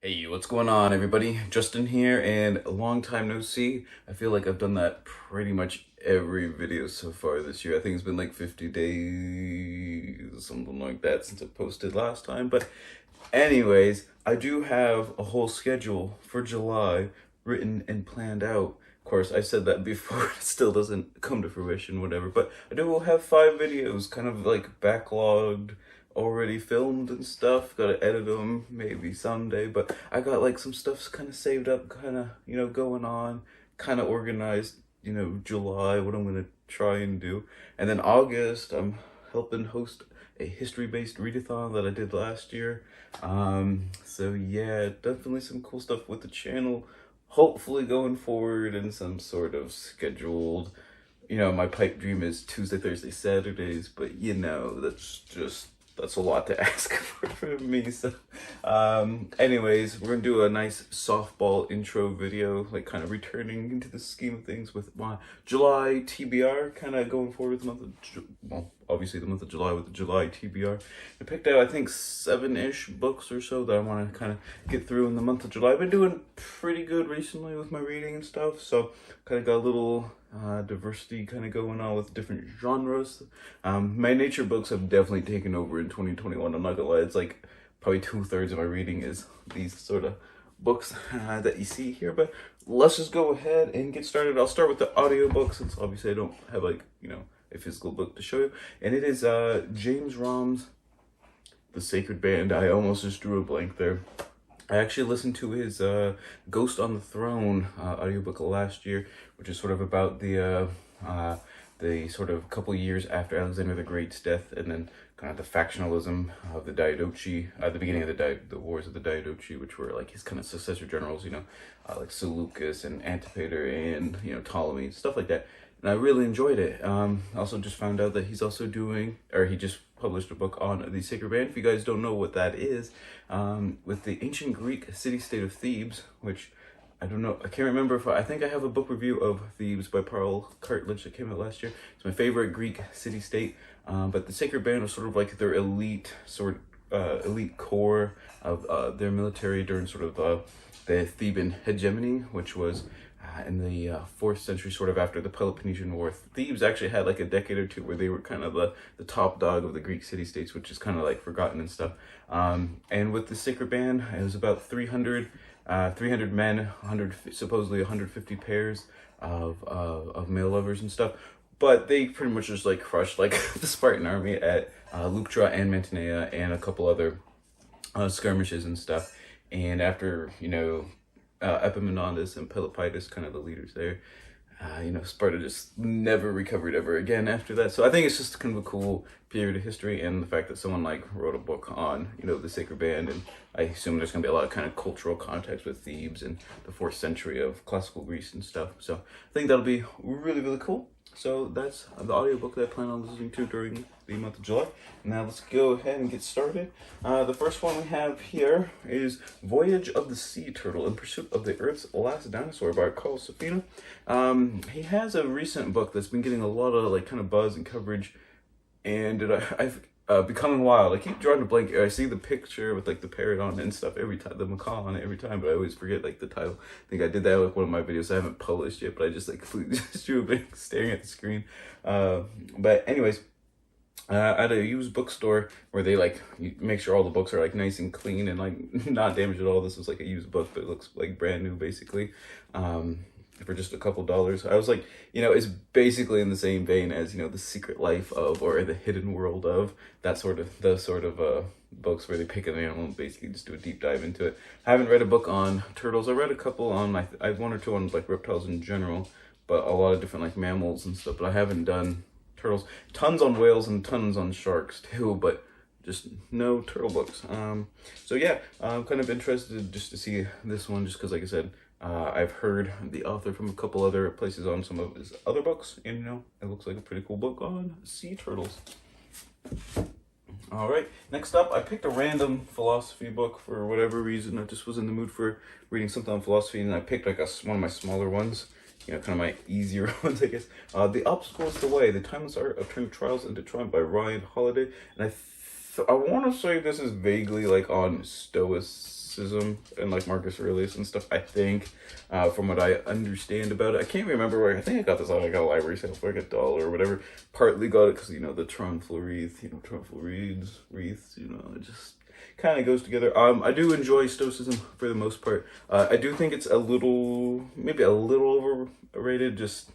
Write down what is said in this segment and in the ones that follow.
Hey, what's going on, everybody? Justin here, and a long time no see. I feel like I've done that pretty much every video so far this year. I think it's been like 50 days, something like that, since I posted last time. But anyways, I do have a whole schedule for July written and planned out. Of course, I said that before, it still doesn't come to fruition, whatever. But I do have 5 videos kind of like backlogged, already filmed and stuff. Gotta edit them maybe someday, but I got like some stuff's kind of saved up, kind of, going on, kind of organized, July, what I'm gonna try and do. And then August, I'm helping host a history-based readathon that I did last year. So yeah, definitely some cool stuff with the channel. Hopefully going forward in some sort of scheduled, my pipe dream is Tuesday, Thursday, Saturdays, but that's a lot to ask for me. So anyways, we're gonna do a nice softball intro video, like kind of returning into the scheme of things with my July TBR, kind of going forward with the month of obviously the month of July with the July TBR. I picked out, I think, 7-ish books or so that I want to kind of get through in the month of July. I've been doing pretty good recently with my reading and stuff, so kind of got a little diversity kind of going on with different genres. My nature books have definitely taken over in 2021. I'm not gonna lie, it's like probably 2/3 of my reading is these sort of books that you see here. But let's just go ahead and get started. I'll start with the audiobook, since obviously I don't have a physical book to show you, and it is James Rom's The Sacred Band. I almost just drew a blank there. I actually listened to his Ghost on the Throne audiobook last year, which is sort of about the sort of couple years after Alexander the Great's death, and then kind of the factionalism of the Diadochi, the beginning of the wars of the Diadochi, which were like his kind of successor generals, like Seleucus and Antipater and, Ptolemy, stuff like that. And I really enjoyed it. Also just found out that he just published a book on the Sacred Band. If you guys don't know what that is, with the ancient Greek city-state of Thebes, which I don't know, I can't remember I think I have a book review of Thebes by Paul Cartledge that came out last year. It's my favorite Greek city-state, but the Sacred Band was sort of like their elite core of their military during sort of the Theban hegemony, which was in the 4th century, sort of after the Peloponnesian War. Thebes actually had like a decade or two where they were kind of the top dog of the Greek city-states, which is kind of like forgotten and stuff. And with the Sacred Band, it was about 300 men, supposedly 150 pairs of male lovers and stuff. But they pretty much just like crushed like the Spartan army at Leuctra and Mantinea and a couple other skirmishes and stuff. And after, Epaminondas and Pelopidas, kind of the leaders there, Sparta just never recovered ever again after that. So I think it's just kind of a cool period of history, and the fact that someone like wrote a book on, the Sacred Band, and I assume there's gonna be a lot of kind of cultural context with Thebes and the 4th century of classical Greece and stuff. So I think that'll be really, really cool. So that's the audiobook that I plan on listening to during the month of July. Now let's go ahead and get started. The first one we have here is Voyage of the Sea Turtle in Pursuit of the Earth's Last Dinosaur by Carl Safina. He has a recent book that's been getting a lot of like kind of buzz and coverage, and I've Becoming Wild. I keep drawing a blank. I see the picture with like the parrot on it and stuff every time, the macaw on it every time, but I always forget like the title. I think I did that with one of my videos I haven't published yet, but I just like completely just drew a blank staring at the screen. But anyways, at a used bookstore where they like you make sure all the books are like nice and clean and like not damaged at all. This was like a used book, but it looks like brand new basically. For just a couple dollars. I was like, it's basically in the same vein as, The Secret Life of, or The Hidden World of, those sort of books where they pick an animal and basically just do a deep dive into it. I haven't read a book on turtles. I read a couple on, I have one or two on like reptiles in general, but a lot of different like mammals and stuff, but I haven't done turtles. Tons on whales and tons on sharks too, but just no turtle books. So yeah, I'm kind of interested just to see this one, just because like I said, I've heard the author from a couple other places on some of his other books, and it looks like a pretty cool book on sea turtles. All right, next up, I picked a random philosophy book for whatever reason. I just was in the mood for reading something on philosophy, and I picked like one of my smaller ones, kind of my easier ones, I guess. The Obstacle is the Way, The Timeless Art of Turning Trials into Triumph by Ryan Holiday. And I I want to say this is vaguely like on Stoicism and like Marcus Aurelius and stuff. I think, from what I understand about it, I can't remember where. I think I got this on like a library sale for like $1 or whatever. Partly got it because the Tron Floride, Tron Floride's wreaths. It just kind of goes together. I do enjoy Stoicism for the most part. I do think it's maybe a little overrated. Just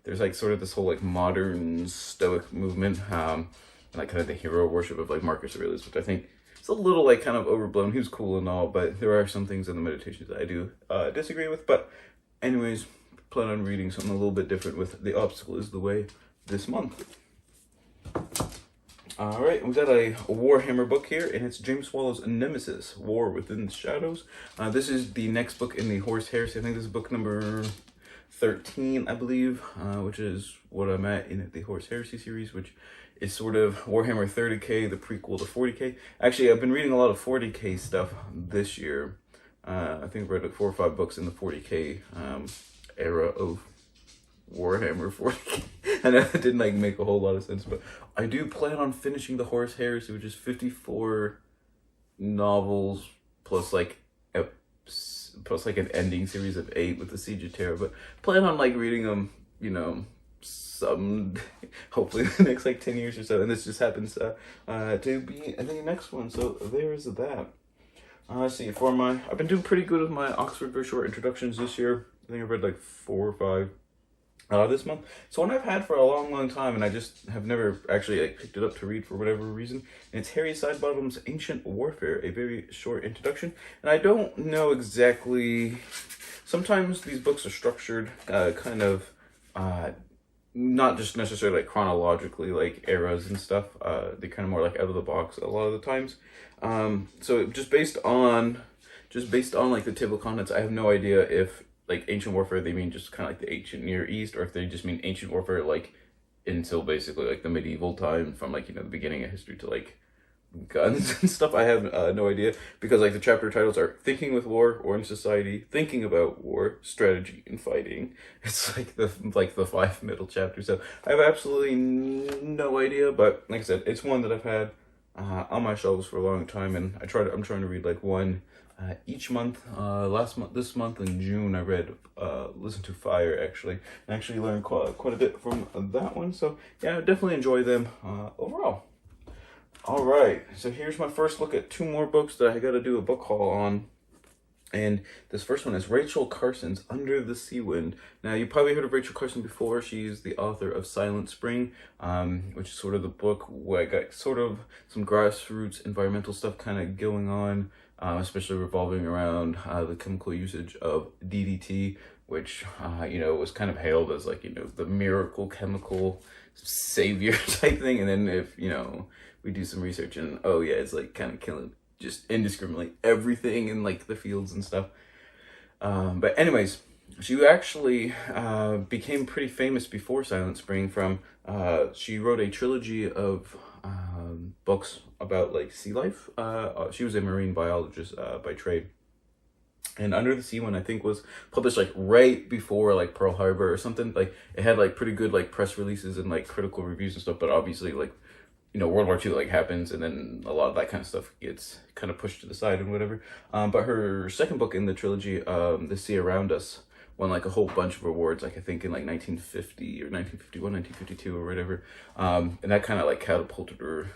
there's like sort of this whole like modern Stoic movement. And like kind of the hero worship of like Marcus Aurelius, which I think is a little like kind of overblown. He was cool and all, but there are some things in the Meditations that I do disagree with. But anyways, plan on reading something a little bit different with The Obstacle is the Way this month. All right, we've got a Warhammer book here, and it's James Swallow's Nemesis, War Within the Shadows. This is the next book in the Horse Heresy. I think this is book number 13, I believe, which is what I'm at in the Horse Heresy series, which is sort of Warhammer 30k, the prequel to 40k. Actually, I've been reading a lot of 40k stuff this year. I think I've read like 4 or 5 books in the 40k era of Warhammer 40k. I know that didn't like make a whole lot of sense, but I do plan on finishing the Horse Heresy, which is 54 novels plus like an ending series of 8 with the Siege of Terra. But plan on like reading them, some hopefully the next like 10 years or so, and this just happens to be the next one. So there's that. Let's see, I've been doing pretty good with my Oxford very short introductions this year. I think I've read like 4 or 5 this month. So one I've had for a long time, and I just have never actually like picked it up to read for whatever reason. And it's Harry Sidebottom's Ancient Warfare, a very short introduction. And I don't know exactly. Sometimes these books are structured kind of not just necessarily like chronologically, like eras and stuff. They're kind of more like out of the box a lot of the times. So just based on like the table of contents, I have no idea if like Ancient Warfare they mean just kind of like the ancient Near East, or if they just mean Ancient Warfare like until basically like the medieval time, from like the beginning of history to like guns and stuff. I have no idea, because like the chapter titles are Thinking with War, War in Society, Thinking About War, Strategy and Fighting. It's like the 5 middle chapters. So I have absolutely no idea, but like I said, it's one that I've had on my shelves for a long time, and I'm trying to read like one each month. This month in June, I read Listen to Fire, and actually learned quite a bit from that one. So yeah, I definitely enjoy them overall. All right, so here's my first look at 2 more books that I got to do a book haul on. And this first one is Rachel Carson's Under the Sea Wind. Now, you probably heard of Rachel Carson before. She's the author of Silent Spring, which is sort of the book where I got sort of some grassroots environmental stuff kind of going on, especially revolving around the chemical usage of DDT, which, was kind of hailed as like, the miracle chemical savior type thing. And then if, we do some research and, oh yeah, it's like kind of killing just indiscriminately everything in like the fields and stuff. But anyways, she actually became pretty famous before Silent Spring from, she wrote a trilogy of books about like sea life. She was a marine biologist by trade. And Under the Sea Wind, I think, was published like right before like Pearl Harbor or something. Like it had like pretty good like press releases and like critical reviews and stuff, but obviously like, World War II like happens, and then a lot of that kind of stuff gets kind of pushed to the side and whatever. But her second book in the trilogy, The Sea Around Us, won like a whole bunch of awards, like I think in like 1950 or 1951, 1952 or whatever. And that kind of like catapulted her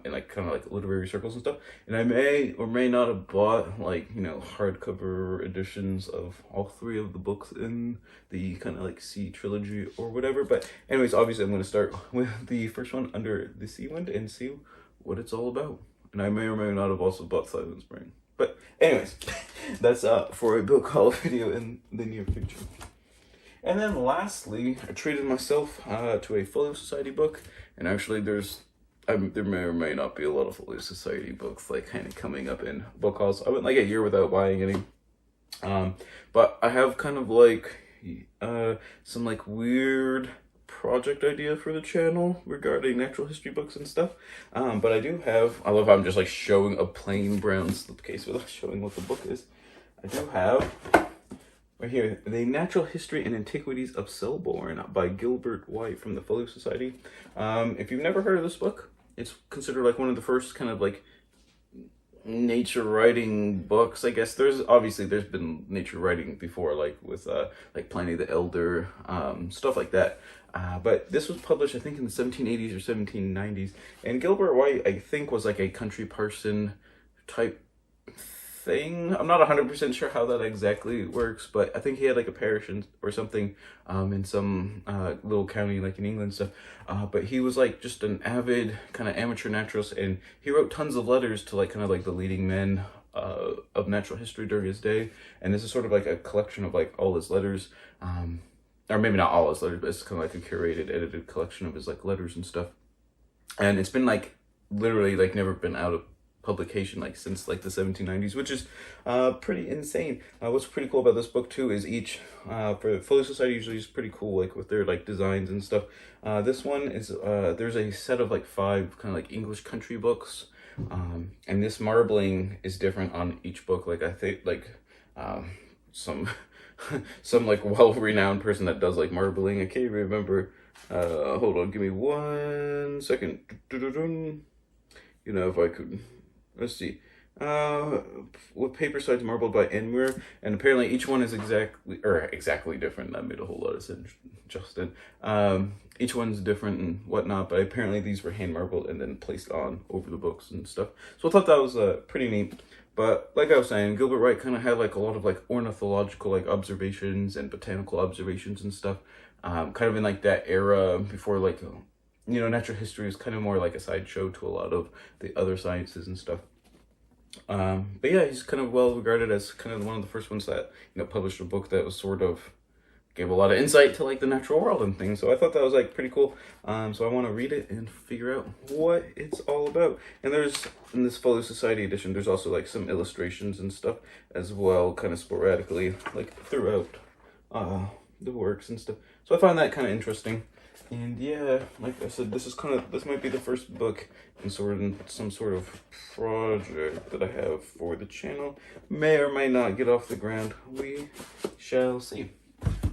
in like kind of like literary circles and stuff. And I may or may not have bought like, hardcover editions of all 3 of the books in the kind of like Sea trilogy or whatever. But anyways, obviously I'm going to start with the first one, Under the Sea Wind, and see what it's all about. And I may or may not have also bought Silent Spring. But anyways, that's for a book haul video in the near future. And then lastly, I treated myself to a Folio Society book. And actually there may or may not be a lot of Folio Society books like kind of coming up in book hauls. I went like a year without buying any. But I have kind of like some like weird project idea for the channel regarding natural history books and stuff. But I love how I'm just like showing a plain brown slipcase without showing what the book is. I do have right here, The Natural History and Antiquities of Selborne by Gilbert White from the Folio Society. If you've never heard of this book, it's considered like one of the first kind of like nature writing books. I guess there's been nature writing before, like with like Pliny the Elder, stuff like that. But this was published, I think, in the 1780s or 1790s. And Gilbert White, I think, was like a country parson type thing. I'm not 100% sure how that exactly works, but I think he had like a parish or something in some little county like in England stuff. But he was like just an avid kind of amateur naturalist, and he wrote tons of letters to like kind of like the leading men of natural history during his day. And this is sort of like a collection of like all his letters. Or maybe not all his letters, but it's kind of like a curated, edited collection of his like letters and stuff. And it's been like literally like never been out of publication like since like the 1790s, which is pretty insane. What's pretty cool about this book too is each for Folio Society usually is pretty cool, like with their like designs and stuff. This one is there's a set of like 5 kind of like English country books, and this marbling is different on each book. Like I think like some some like well-renowned person that does like marbling. I can't even remember. Hold on, give me 1 second. You know, if I could, let's see. With paper sides marbled by Enmuir, and apparently each one is exactly different. That made a whole lot of sense, Justin. Each one's different and whatnot, but apparently these were hand marbled and then placed on over the books and stuff. So I thought that was pretty neat. But like I was saying, Gilbert Wright kind of had like a lot of like ornithological like observations and botanical observations and stuff, kind of in like that era before like you know, natural history is kind of more like a sideshow to a lot of the other sciences and stuff. But yeah, he's kind of well regarded as kind of one of the first ones that, you know, published a book that was sort of gave a lot of insight to like the natural world and things. So I thought that was like pretty cool. So I want to read it and figure out what it's all about. And there's, in this Folio Society edition, there's also like some illustrations and stuff as well, kind of sporadically, like throughout the works and stuff. So I find that kind of interesting. And yeah, like I said, this might be the first book in some sort of project that I have for the channel. May or may not get off the ground. We shall see.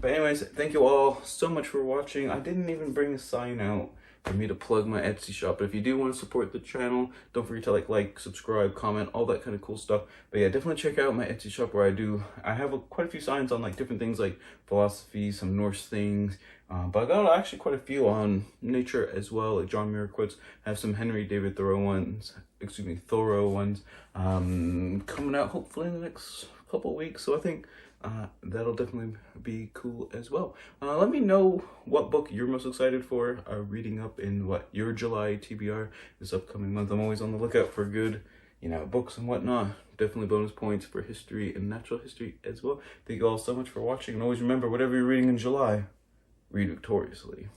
But anyways, thank you all so much for watching. I didn't even bring a sign out for me to plug my Etsy shop. But if you do want to support the channel, don't forget to like, subscribe, comment, all that kind of cool stuff. But yeah, definitely check out my Etsy shop where I have quite a few signs on like different things like philosophy, some Norse things. But I got actually quite a few on nature as well, like John Muir quotes. I have some Henry David Thoreau ones, coming out hopefully in the next couple weeks. So I think that'll definitely be cool as well. Let me know what book you're most excited for reading up in your July TBR this upcoming month. I'm always on the lookout for good, you know, books and whatnot. Definitely bonus points for history and natural history as well. Thank you all so much for watching, and always remember, whatever you're reading in July, read victoriously.